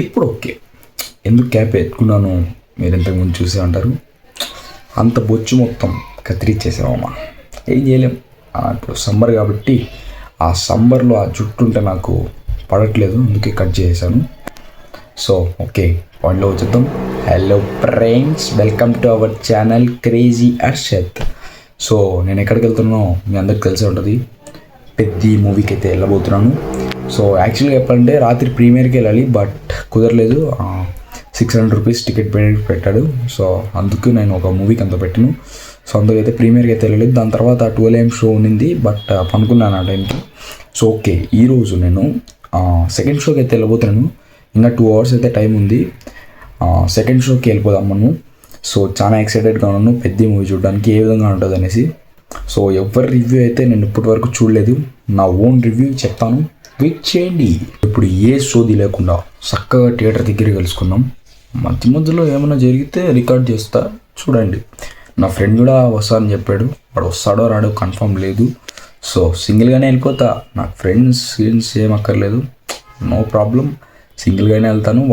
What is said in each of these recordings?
ఇప్పుడు ఓకే. ఎందుకు క్యాప్ ఎత్తుకున్నాను మీరు ఇంతకుముందు చూసే ఉంటారు. అంత బొచ్చు మొత్తం కత్తిరించేసామమ్మా. ఏం చేయలేం. ఇప్పుడు సమ్మర్ కాబట్టి ఆ సమ్మర్లో ఆ జుట్టు ఉంటే నాకు పడట్లేదు, అందుకే కట్ చేశాను. సో ఓకే, పాయింట్లో వచ్చేద్దాం. Hello friends, welcome to our channel crazy Arshad. So నేను ఎక్కడికి వెళ్తున్నానో మీ అందరికి తెలిసే ఉంటుంది. పెద్ద మూవీకి అయితే వెళ్ళబోతున్నాను. సో యాక్చువల్గా చెప్పాలంటే రాత్రి ప్రీమియర్కి వెళ్ళాలి, బట్ కుదరలేదు. 600 రూపీస్ టికెట్ పెట్టాడు. సో అందుకు నేను ఒక మూవీకి అంత పెట్టాను. సో అందుకైతే ప్రీమియర్కి అయితే వెళ్ళలేదు. దాని తర్వాత 12 AM షో ఉన్నింది, బట్ పనుకున్నాను ఆ టైంకి. సో ఓకే, ఈరోజు నేను సెకండ్ షోకి అయితే వెళ్ళబోతున్నాను. ఇంకా 2 hours అయితే టైం ఉంది. సెకండ్ షోకి వెళ్ళిపోదాం మనం. సో చాలా ఎక్సైటెడ్గా ఉన్నాను పెద్ద మూవీ చూడడానికి ఏ విధంగా ఉంటుంది అనేసి. సో ఎవరి రివ్యూ అయితే నేను ఇప్పటి వరకు చూడలేదు. నా ఓన్ రివ్యూ చెప్తాను, వెయిట్ చేయండి. ఇప్పుడు ఏ సోది లేకుండా చక్కగా థియేటర్ దగ్గర కలుసుకుందాం. మధ్య మధ్యలో ఏమైనా జరిగితే రికార్డ్ చేస్తా, చూడండి. నా ఫ్రెండ్ కూడా వస్తానని చెప్పాడు. వాడు వస్తాడో రాడో కన్ఫర్మ్ లేదు. సో సింగిల్గానే వెళ్ళిపోతా. నాకు ఫ్రెండ్స్ ఏం అక్కర్లేదు, నో ప్రాబ్లం. సింగిల్గానే వెళ్తాను.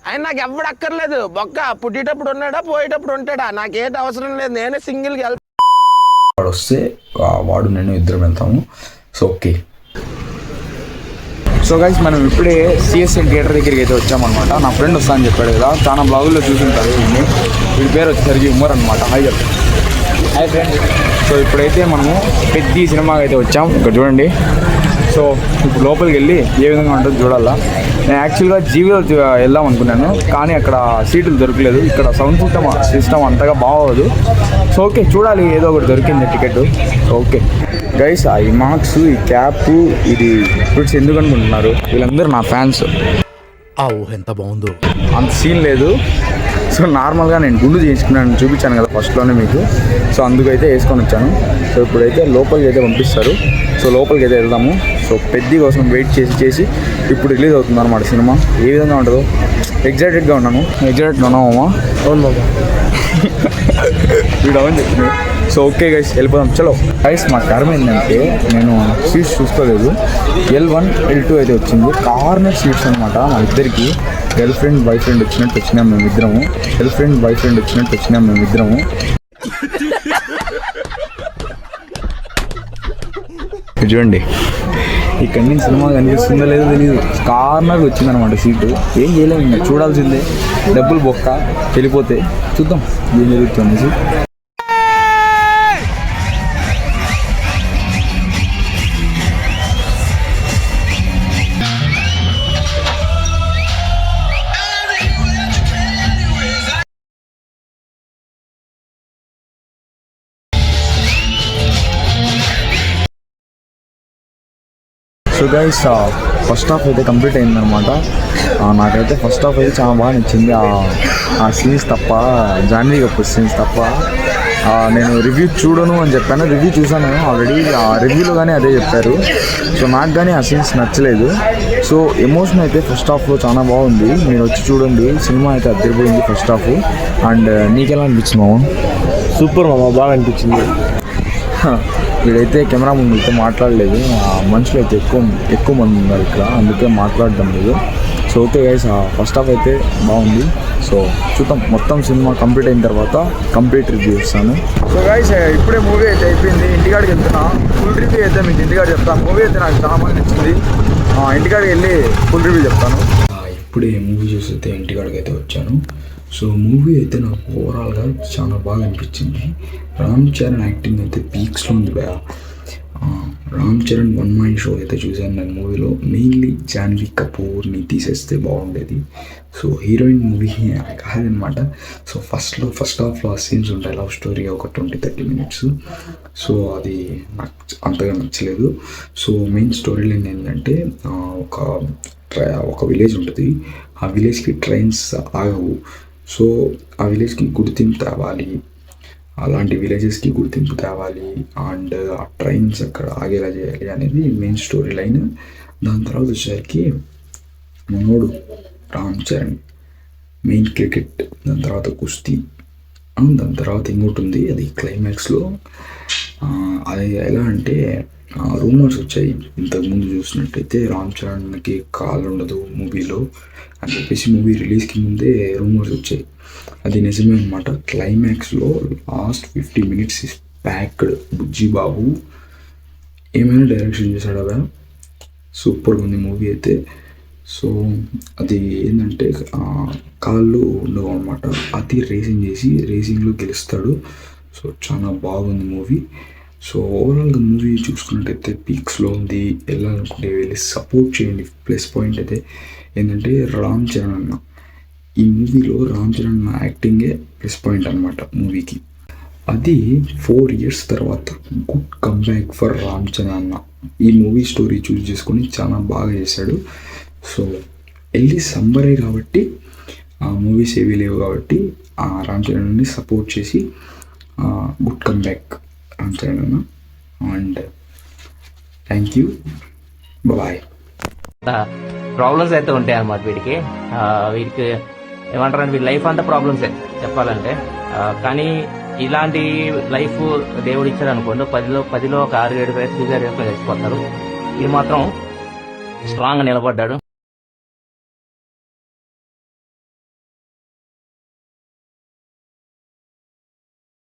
ఆయన నాకు ఎవడు అక్కర్లేదు. బొక్క పుట్టేటప్పుడు ఉన్నాడా, పోయేటప్పుడు ఉంటాడా, నాకేంటి అవసరం లేదు. నేనే సింగిల్గా వెళ్తాను. వాడు వస్తే వాడు నేను ఇద్దరం వెళ్తాము. So okay. సో గైస్, మనం ఇప్పుడే సిఎస్ఎన్ థియేటర్ దగ్గరికి అయితే వచ్చామన్నమాట. నా ఫ్రెండ్ వస్తా అని చెప్పాడు కదా, చాలా బ్లాగుల్లో చూసుంటారు. వీడి పేరు వచ్చేసరికి ఉమర్ అనమాట. హాయ్ చెప్పు. Hi friend. సో ఇప్పుడైతే మనము పెద్ద సినిమాకి అయితే వచ్చాం. ఇక్కడ చూడండి. సో ఇప్పుడు లోపలికి వెళ్ళి ఏ విధంగా ఉంటుందో చూడాలా. నేను యాక్చువల్గా జీవీలో వెళ్దాం అనుకున్నాను, కానీ అక్కడ సీట్లు దొరకలేదు. ఇక్కడ సౌండ్ సిస్టమ్ అంతగా బాగోదు. సో ఓకే, చూడాలి, ఏదో ఒకటి దొరికింది టికెట్. ఓకే గైస్, ఆ ఇమాక్స్, ఈ క్యాప్, ఇది ఫ్రూట్స్ ఎందుకు అనుకుంటున్నారు? వీళ్ళందరూ నా ఫ్యాన్స్. ఆ ఊహ ఎంత బాగుందో. అంత సీన్ లేదు. సో నార్మల్గా నేను గుండు చేయించుకున్నాను, చూపించాను కదా ఫస్ట్లోనే మీకు. సో అందుకైతే వేసుకొని వచ్చాను. సో ఇప్పుడైతే లోపలికి అయితే పంపిస్తారు. సో లోపలికి అయితే వెళ్దాము. సో పెద్ద కోసం వెయిట్ చేసి ఇప్పుడు రిలీజ్ అవుతుంది అన్నమాట సినిమా. ఏ విధంగా ఉంటుందో ఎగ్జైటెడ్గా ఉన్నాను. ఎగ్జైటెడ్గా ఉన్నామమ్మా. అవును బాబా, వీడు అవును చెప్తుంది. సో ఓకే గైస్, వెళ్ళిపోదాం. చలో గైస్, మా కర్మ ఏంటంటే నేను సీట్స్ చూసుకోలేదు. L1 L2 అయితే వచ్చింది. కార్నర్ సీట్స్ అనమాట. మా ఇద్దరికి గర్ల్ ఫ్రెండ్ బాయ్ ఫ్రెండ్ వచ్చినట్టు వచ్చినాం మేమిద్దరము. చూడండి, ఇక్కడ నుంచి సినిమా కనిపిస్తుందో లేదో తెలియదు. కార్నర్కి వచ్చిందనమాట సీటు. ఏం చేయలేము, ఇంకా చూడాల్సిందే. డబ్బులు బొక్క, వెళ్ళిపోతే చూద్దాం ఏం జరుగుతుంది. సో గైస్, ఫస్ట్ హాఫ్ అయితే కంప్లీట్ అయిందనమాట. నాకైతే ఫస్ట్ హాఫ్ అయితే చాలా బాగా నచ్చింది. ఆ సీన్స్ తప్ప, జాన్వీ కపూర్ సీన్స్ తప్ప. నేను రివ్యూ చూడను అని చెప్పాను, రివ్యూ చూసాను ఆల్రెడీ. ఆ రివ్యూలో కానీ అదే చెప్పారు. సో నాకు కానీ ఆ సీన్స్ నచ్చలేదు. సో ఎమోషన్ అయితే ఫస్ట్ హాఫ్లో చాలా బాగుంది. మీరు వచ్చి చూడండి, సినిమా అయితే అద్దరిపోయింది ఫస్ట్ హాఫ్. అండ్ నీకెలా అనిపించింది మామ? సూపర్ మామ, బాగా అనిపించింది. వీడైతే కెమెరా ముందు అయితే మాట్లాడలేదు. మనుషులు అయితే ఎక్కువ మంది ఉన్నారు ఇక్కడ, అందుకే మాట్లాడడం లేదు. So okay guys, first half అయితే బాగుంది. సో చూద్దాం, మొత్తం సినిమా కంప్లీట్ అయిన తర్వాత కంప్లీట్ రివ్యూ ఇస్తాను. సో గైస్, ఇప్పుడే మూవీ అయితే అయిపోయింది. ఇంటికాడికి వెళ్తున్నా. ఫుల్ రివ్యూ అయితే మీకు ఇంటికాడ చెప్తాను. మూవీ అయితే నాకు చాలా బాగా నచ్చింది. ఇంటికాడికి వెళ్ళి ఫుల్ రివ్యూ చెప్తాను. ఇప్పుడే మూవీ చూసి అయితే ఇంటికాడికి అయితే వచ్చాను. సో మూవీ అయితే నాకు ఓవరాల్గా చాలా బాగా అనిపించింది. రామ్ చరణ్ యాక్టింగ్ అయితే పీక్స్లో ఉంది భయ. Ram Charan one mind show అయితే చూశాను నేను మూవీలో. మెయిన్లీ జాన్వీ కపూర్ని తీసేస్తే బాగుండేది. సో హీరోయిన్ మూవీ కాదనమాట. సో ఫస్ట్ హాఫ్లో ఆ సీన్స్ ఉంటాయి, లవ్ స్టోరీ, ఒక 20-30 minutes. సో అది నాకు అంతగా నచ్చలేదు. సో మెయిన్ స్టోరీ లైన్ ఏంటంటే, ఒక విలేజ్ ఉంటుంది. ఆ విలేజ్కి ట్రైన్స్ ఆగవు. సో ఆ విలేజ్కి గుర్తింపు తేవాలి, అలాంటి విలేజెస్కి గుర్తింపు తేవాలి. అండ్ ఆ ట్రైన్స్ అక్కడ ఆగేలా చేయాలి అనేది మెయిన్ స్టోరీ లైన్. దాని తర్వాత వచ్చేసరికి మనోడు రామ్ చరణ్ మెయిన్ క్రికెట్, దాని తర్వాత కుస్తీ, దాని తర్వాత ఇంకోటి ఉంది, అది క్లైమాక్స్లో. అది ఎలా అంటే రూమర్స్ వచ్చాయి ఇంతకుముందు చూసినట్టయితే రామ్ చరణ్కి కాల్ ఉండదు మూవీలో అని చెప్పేసి మూవీ రిలీజ్కి ముందే రూమర్స్ వచ్చాయి. అది నిజమే అనమాట. క్లైమాక్స్లో లాస్ట్ 50 minutes ఇస్ ప్యాక్డ్. బుజ్జి బాబు ఏమైనా డైరెక్షన్ చేశాడా, సూపర్గా ఉంది మూవీ అయితే. సో అది ఏంటంటే కాళ్ళు ఉండవు అనమాట, అది రేసింగ్ చేసి రేసింగ్లో గెలుస్తాడు. సో చాలా బాగుంది మూవీ. సో ఓవరాల్గా మూవీ చూసుకున్నట్టయితే పీక్స్లో ఉంది. వెళ్ళాలనుకుంటే వెళ్ళి సపోర్ట్ చేయండి. ప్లస్ పాయింట్ అయితే ఏంటంటే రామ్ చరణ్ అన్న, ఈ మూవీలో రామ్ చరణ్ అన్న యాక్టింగే ప్లస్ పాయింట్ అనమాట మూవీకి. అది 4 years తర్వాత good comeback for Ram Charan అన్న. ఈ మూవీ స్టోరీ చూస్ చేసుకొని చాలా బాగా చేశాడు. సో వెళ్ళి సమ్మరే కాబట్టి ఆ మూవీస్ ఏవి లేవు కాబట్టి ఆ రామ్ చరణ్ని సపోర్ట్ చేసి గుడ్ కమ్బ్యాక్ రామ్ చరణ్ అన్న. And thank you, bye. Problems అయితే ఉంటాయి అన్నమాట వీడికి. వీడికి ఏమంటారంటే వీడి లైఫ్ అంతా ప్రాబ్లమ్సే చెప్పాలంటే. కానీ ఇలాంటి లైఫ్ దేవుడు ఇచ్చాడు అనుకోండి, 10లో ఒక 6-7 పేరు సూసైడ్ చేసుకొని చచ్చిపోతారు. ఇది మాత్రం స్ట్రాంగ్ నిలబడ్డాడు.